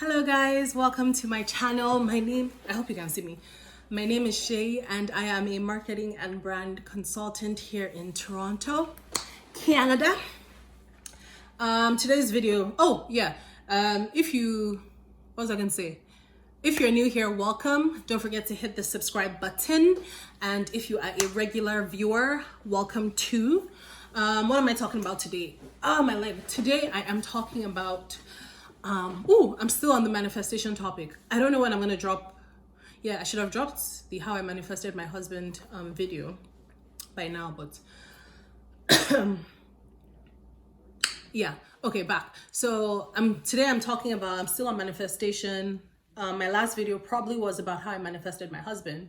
Hello guys, welcome to my channel. I hope you can see me. My name is Shay and I am a marketing and brand consultant here in Toronto, Canada. Today's video, what was I gonna say? If you're new here, welcome. Don't forget to hit the subscribe button. And if you are a regular viewer, welcome too. What am I talking about today? Oh my life. Today I am talking about I'm still on the manifestation topic. I don't know when I'm gonna drop. Yeah, I should have dropped the how I manifested my husband video by now, but yeah, okay, back. So today I'm talking about, I'm still on manifestation. My last video probably was about how I manifested my husband,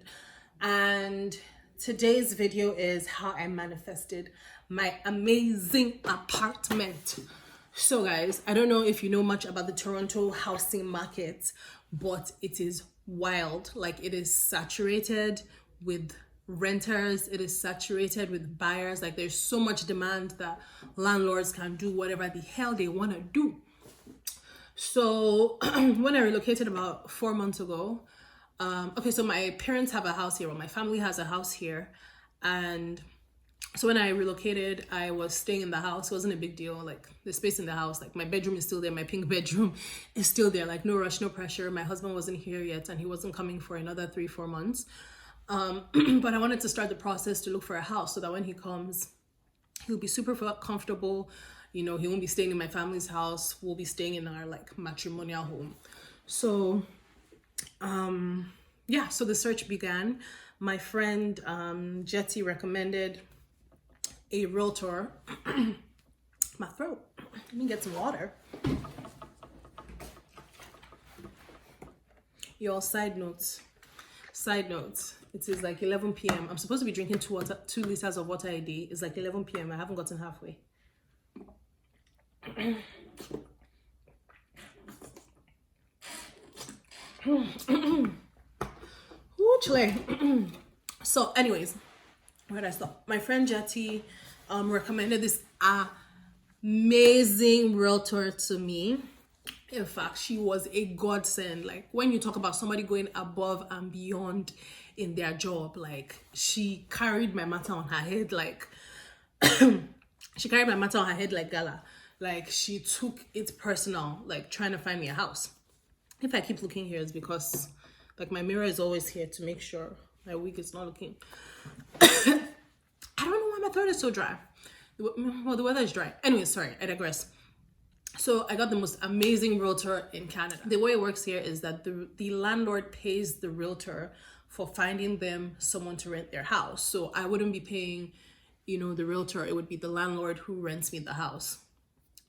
and today's video is how I manifested my amazing apartment. So guys, I don't know if you know much about the Toronto housing market, but it is wild. Like, it is saturated with renters, it is saturated with buyers. Like, there's so much demand that landlords can do whatever the hell they want to do. So when I relocated about 4 months ago, so my parents have a house here, or my family has a house here, and so when I relocated, I was staying in the house. It wasn't a big deal. Like, the space in the house, like my bedroom is still there. My pink bedroom is still there. Like, no rush, no pressure. My husband wasn't here yet, and he wasn't coming for another 3-4 months. But I wanted to start the process to look for a house so that when he comes, he'll be super comfortable. You know, he won't be staying in my family's house. We'll be staying in our like matrimonial home. So, so the search began. My friend Jetty recommended a realtor. My throat. Let me get some water. Y'all, side notes. It is like 11 p.m. I'm supposed to be drinking 2 liters of water a day. It's like 11 p.m. I haven't gotten halfway. So anyways, where did I stop? My friend Jetty recommended this amazing realtor to me. In fact, she was a godsend. Like, when you talk about somebody going above and beyond in their job, like, she carried my matter on her head like gala. Like, she took it personal, like trying to find me a house. If I keep looking here, it's because like my mirror is always here to make sure my wig is not looking. I don't know why my throat is so dry. Well, the weather is dry. Anyway, sorry, I digress. So I got the most amazing realtor in Canada. The way it works here is that the landlord pays the realtor for finding them someone to rent their house. So I wouldn't be paying, the realtor. It would be the landlord who rents me the house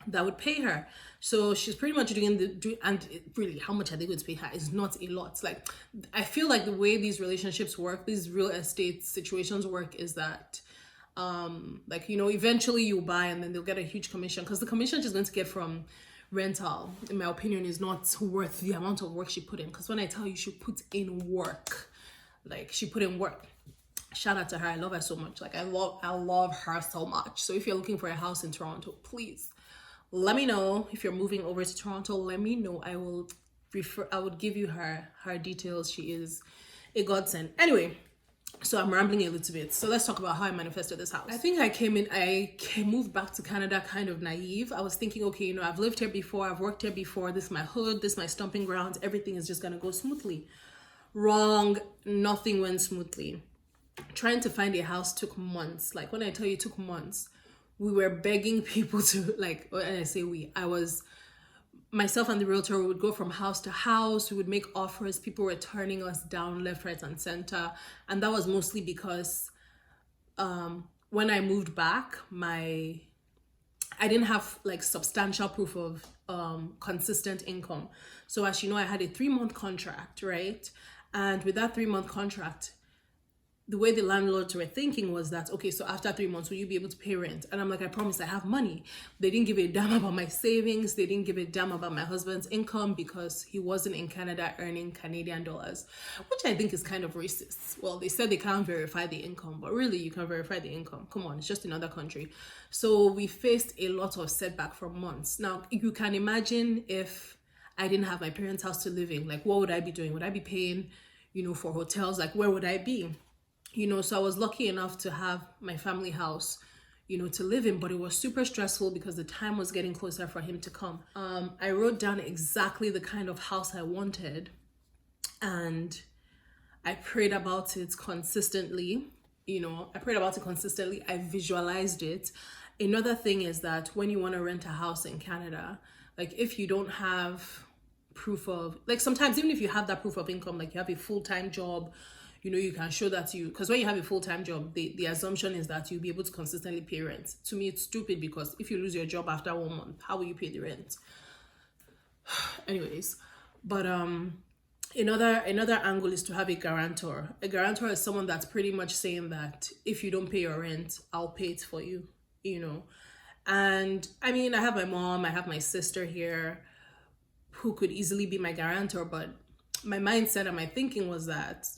that would pay her. So she's pretty much really, how much are they going to pay her? Is not a lot. Like, I feel like the way these relationships work, these real estate situations work, is that eventually you buy and then they'll get a huge commission, because the commission she's going to get from rental, in my opinion, is not worth the amount of work she put in. Because when I tell you she put in work, like, she put in work. Shout out to her. I love her so much. Like, I love her so much. So if you're looking for a house in Toronto, please let me know. If you're moving over to Toronto, let me know. I would give you her details. She is a godsend. Anyway, so I'm rambling a little bit. So let's talk about how I manifested this house. I think I moved back to Canada kind of naive. I was thinking, okay, I've lived here before, I've worked here before, this is my hood, this is my stomping grounds, everything is just gonna go smoothly. Wrong, nothing went smoothly. Trying to find a house took months. Like, when I tell you it took months, we were begging people to, like, and I say myself and the realtor would go from house to house. We would make offers. People were turning us down left, right, and center. And that was mostly because when I moved back, I didn't have like substantial proof of consistent income. So as you know, I had a 3-month contract, right? And with that 3-month contract, the way the landlords were thinking was that, okay, so after 3 months, will you be able to pay rent? And I'm like, I promise I have money. They didn't give a damn about my savings. They didn't give a damn about my husband's income, because he wasn't in Canada earning Canadian dollars, which I think is kind of racist. Well, they said they can't verify the income, but really you can verify the income. Come on, it's just another country. So we faced a lot of setback for months. Now, you can imagine if I didn't have my parents' house to live in. Like, what would I be doing? Would I be paying, for hotels? Like, where would I be? So I was lucky enough to have my family house, to live in, but it was super stressful because the time was getting closer for him to come. I wrote down exactly the kind of house I wanted, and I prayed about it consistently. I visualized it. Another thing is that when you want to rent a house in Canada, like if you don't have proof of, like sometimes even if you have that proof of income, like you have a full-time job, you can show that because when you have a full-time job, the assumption is that you'll be able to consistently pay rent. To me, it's stupid because if you lose your job after 1 month, how will you pay the rent? Anyways, but another angle is to have a guarantor. A guarantor is someone that's pretty much saying that if you don't pay your rent, I'll pay it for you, And I mean, I have my mom, I have my sister here who could easily be my guarantor, but my mindset and my thinking was that,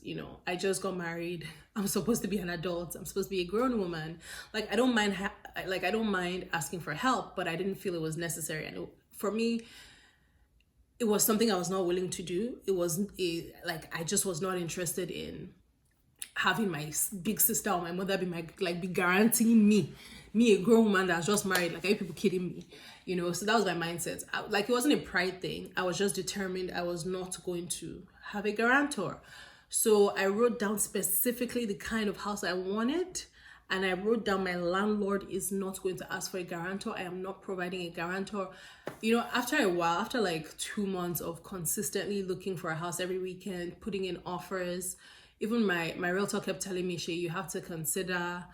I just got married. I'm supposed to be an adult. I'm supposed to be a grown woman. Like, I don't mind asking for help, but I didn't feel it was necessary. And for me, it was something I was not willing to do. It was I just was not interested in having my big sister or my mother be guaranteeing me, a grown woman that's just married. Like, are you people kidding me? So that was my mindset. It wasn't a pride thing. I was just determined I was not going to have a guarantor. So I wrote down specifically the kind of house I wanted, and I wrote down my landlord is not going to ask for a guarantor. I am not providing a guarantor. After a while, after like 2 months of consistently looking for a house every weekend, putting in offers, even my realtor kept telling me, Shay, you have to consider,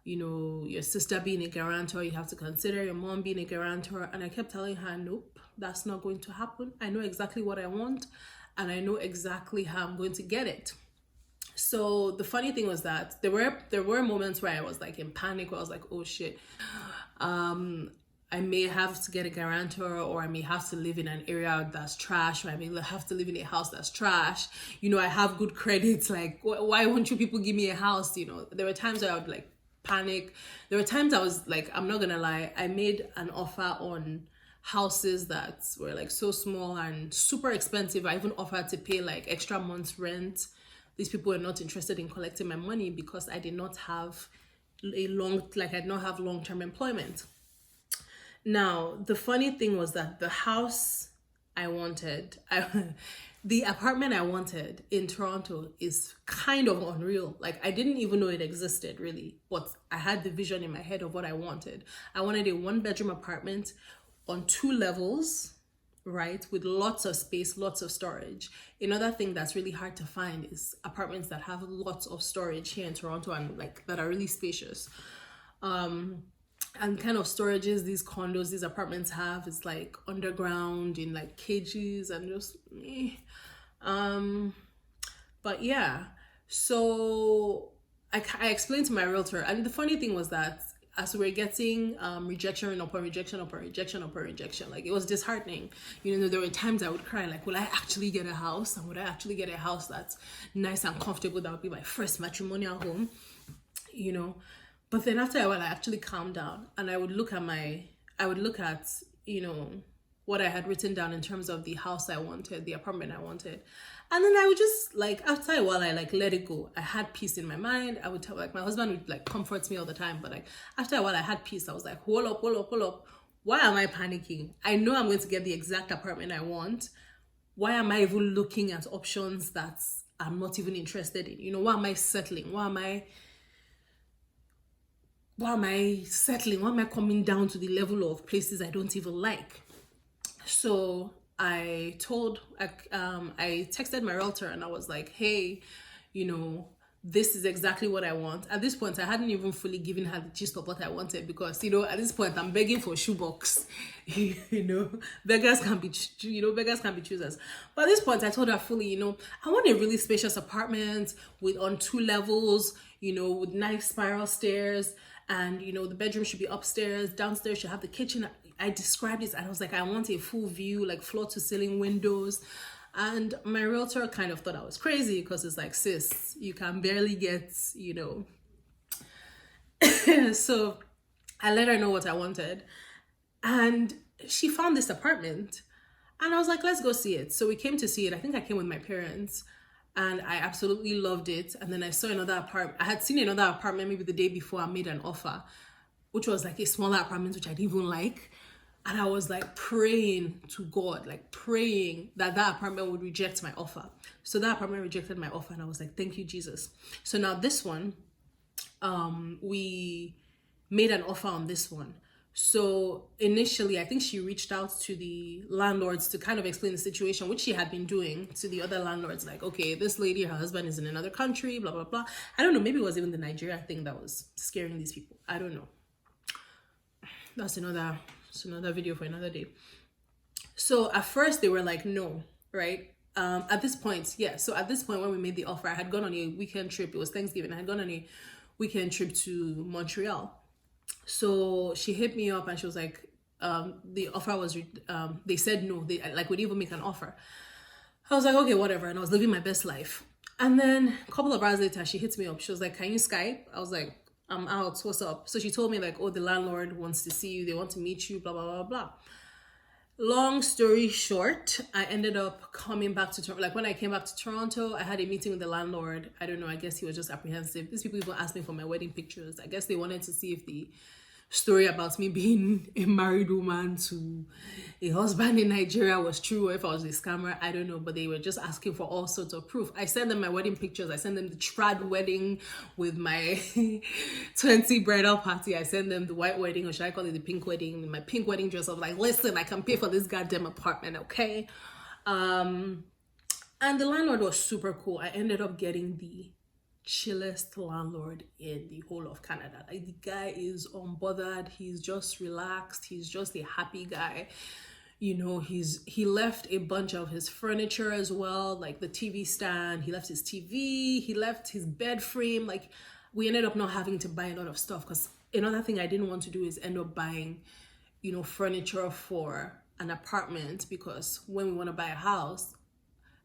your sister being a guarantor. You have to consider your mom being a guarantor. And I kept telling her, nope, that's not going to happen. I know exactly what I want, and I know exactly how I'm going to get it. So the funny thing was that there were moments where I was like in panic, where I was like, oh shit, I may have to get a guarantor, or I may have to live in an area that's trash, or I may have to live in a house that's trash. I have good credits. Like, why won't you people give me a house? There were times where I would like panic. There were times I was like, I'm not gonna lie, I made an offer on houses that were like so small and super expensive. I even offered to pay like extra month's rent. These people were not interested in collecting my money because I did not have I did not have long-term employment. Now, the funny thing was that the house I wanted, the apartment I wanted in Toronto is kind of unreal. Like, I didn't even know it existed really, but I had the vision in my head of what I wanted. I wanted a 1-bedroom apartment on 2 levels, right? With lots of space, lots of storage. Another thing that's really hard to find is apartments that have lots of storage here in Toronto and like that are really spacious. And kind of storages these condos, these apartments have is like underground in like cages and just but yeah. So I explained to my realtor, and the funny thing was that as we were getting rejection upon rejection upon rejection upon rejection, like it was disheartening. There were times I would cry, like, will I actually get a house? And would I actually get a house that's nice and comfortable? That would be my first matrimonial home, But then after a while, I actually calmed down, and I would look at what I had written down in terms of the house I wanted, the apartment I wanted. And then I would just like, after a while, I like let it go. I had peace in my mind. I would tell, like, my husband would like comfort me all the time. But like, after a while, I had peace. I was like, hold up. Why am I panicking? I know I'm going to get the exact apartment I want. Why am I even looking at options that I'm not even interested in? Why am I settling? Why am I settling? Why am I coming down to the level of places I don't even like? So I texted my realtor, and I was like, hey, this is exactly what I want. At this point, I hadn't even fully given her the gist of what I wanted, because, at this point, I'm begging for shoebox. Beggars can be choosers. But at this point, I told her fully, I want a really spacious apartment on 2 levels, with nice spiral stairs. And, the bedroom should be upstairs. Downstairs should have the kitchen. I described it, and I was like, I want a full view, like floor to ceiling windows. And my realtor kind of thought I was crazy, because it's like, sis, you can barely get, So I let her know what I wanted. And she found this apartment. And I was like, let's go see it. So we came to see it. I think I came with my parents, and I absolutely loved it. And then I saw another apartment. I had seen another apartment maybe the day before. I made an offer, which was like a smaller apartment, which I didn't even like. And I was like praying to God, like praying that that apartment would reject my offer. So that apartment rejected my offer, and I was like, thank you, Jesus. So now this one, we made an offer on this one. So initially, I think she reached out to the landlords to kind of explain the situation, which she had been doing to the other landlords. Like, okay, this lady, her husband is in another country, blah, blah, blah. I don't know. Maybe it was even the Nigeria thing that was scaring these people. I don't know. That's another video for another day. So at first they were like, no, right? At this point, yeah. So at this point when we made the offer, I had gone on a weekend trip. It was Thanksgiving. I had gone on a weekend trip to Montreal. So she hit me up and she was like, the offer was, they said no, they like would even make an offer. I was like, okay, whatever. And I was living my best life. And then a couple of hours later, she hits me up. She was like, can you Skype? I was like, I'm out, what's up? So she told me like, oh, the landlord wants to see you. They want to meet you, blah, blah, blah, blah. Long story short, I ended up coming back to Toronto. Like when I came back to Toronto, I had a meeting with the landlord. I don't know, I guess he was just apprehensive. These people even asked me for my wedding pictures. I guess they wanted to see if the story about me being a married woman to a husband in Nigeria was true, or if I was a scammer. I don't know, but they were just asking for all sorts of proof. I sent them my wedding pictures. I sent them the trad wedding with my 20 bridal party. I sent them the white wedding, or should I call it the pink wedding, my pink wedding dress. I was like, listen, I can pay for this goddamn apartment, okay? And the landlord was super cool. I ended up getting the chillest landlord in the whole of Canada. Like, the guy is unbothered, he's just relaxed, he's just a happy guy. You know, he left a bunch of his furniture as well, like the TV stand, he left his TV, he left his bed frame. Like, we ended up not having to buy a lot of stuff, because another thing I didn't want to do is end up buying, you know, furniture for an apartment, because when we want to buy a house,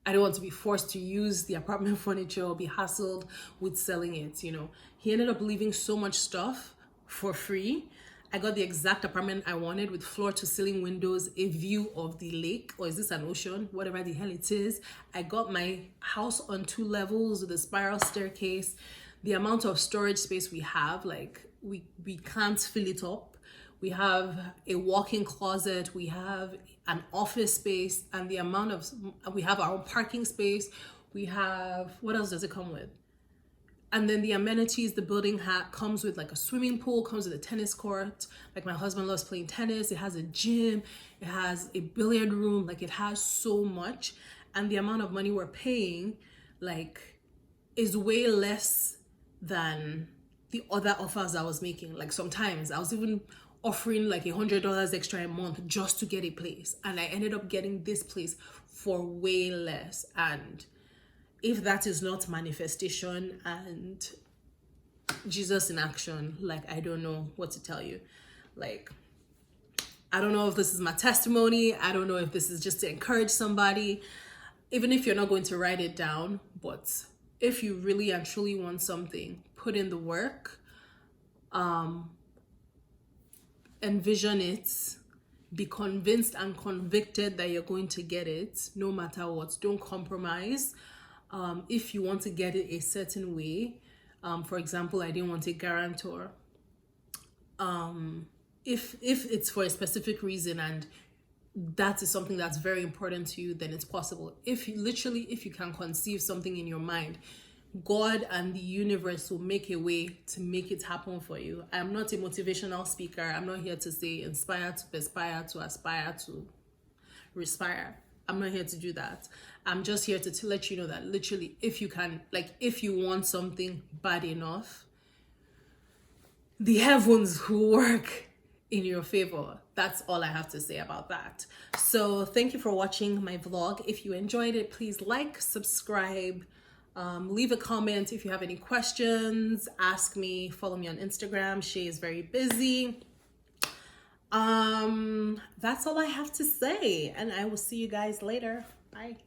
I don't want to be forced to use the apartment furniture or be hassled with selling it, you know. He ended up leaving so much stuff for free. I got the exact apartment I wanted, with floor to ceiling windows, a view of the lake, or is this an ocean? Whatever the hell it is. I got my house on 2 levels with a spiral staircase. The amount of storage space we have, like, we can't fill it up. We have a walk-in closet, we have an office space, and the amount of, we have our own parking space, we have, what else does it come with? And then the amenities, the building comes with like a swimming pool, comes with a tennis court. Like, my husband loves playing tennis. It has a gym, it has a billiard room, like, it has so much. And the amount of money we're paying, like, is way less than the other offers I was making. Like, sometimes I was even offering like $100 extra a month just to get a place, and I ended up getting this place for way less. And if that is not manifestation and Jesus in action, like, I don't know what to tell you. Like, I don't know if this is my testimony, I don't know if this is just to encourage somebody, even if you're not going to write it down. But if you really and truly want something, put in the work, envision it, be convinced and convicted that you're going to get it no matter what. Don't compromise. If you want to get it a certain way, for example, I didn't want a guarantor. If it's for a specific reason and that is something that's very important to you, then it's possible. If you can conceive something in your mind, God and the universe will make a way to make it happen for you. I'm not a motivational speaker. I'm not here to say inspire to perspire to aspire to respire. I'm not here to do that. I'm just here to let you know that literally, if you can, like, if you want something bad enough, the heavens will work in your favor. That's all I have to say about that. So thank you for watching my vlog. If you enjoyed it, please like, subscribe, leave a comment. If you have any questions, ask me. Follow me on Instagram, ShayIsVeryBusy. That's all I have to say, and I will see you guys later. Bye.